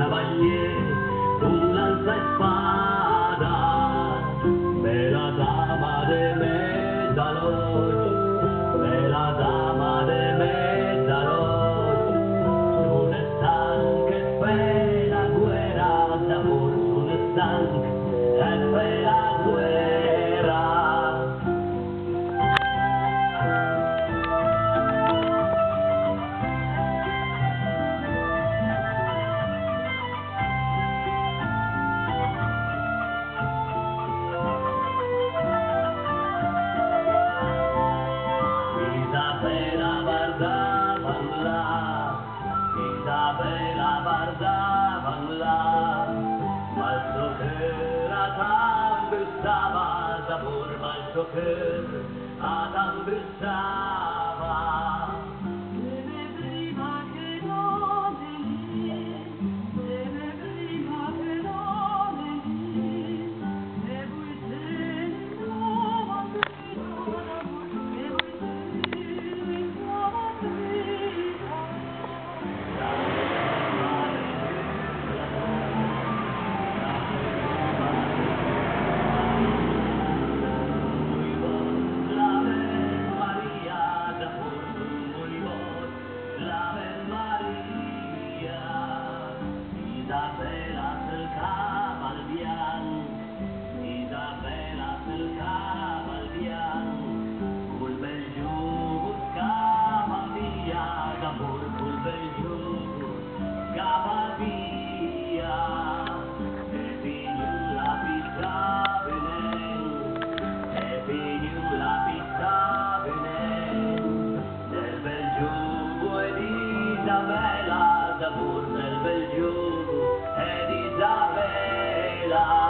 cavaliere con lanza e spada, bella dama de mezzanotte, bella dama de mezzanotte, sono stanca e per la guerra d'amor, sono stanca e per la guerra. Isabella guardavan là, Isabella guardavan là, ma il suo cœur t'embrassava d'amor, ma il suo cœur t'embrassava. Deve prima che non è lì, deve prima che non è lì, e voi te ne trovate d'amor, e voi te ne trovate Isabella sul cavalbian, Isabella sul cavalbian, col bel giugo scava via, d'amor col bel giugo scava via, e figliulla pizza venen, e figliulla pizza venen, del bel giugo ed Isabella, d'amor del bel giugo ed Isabella.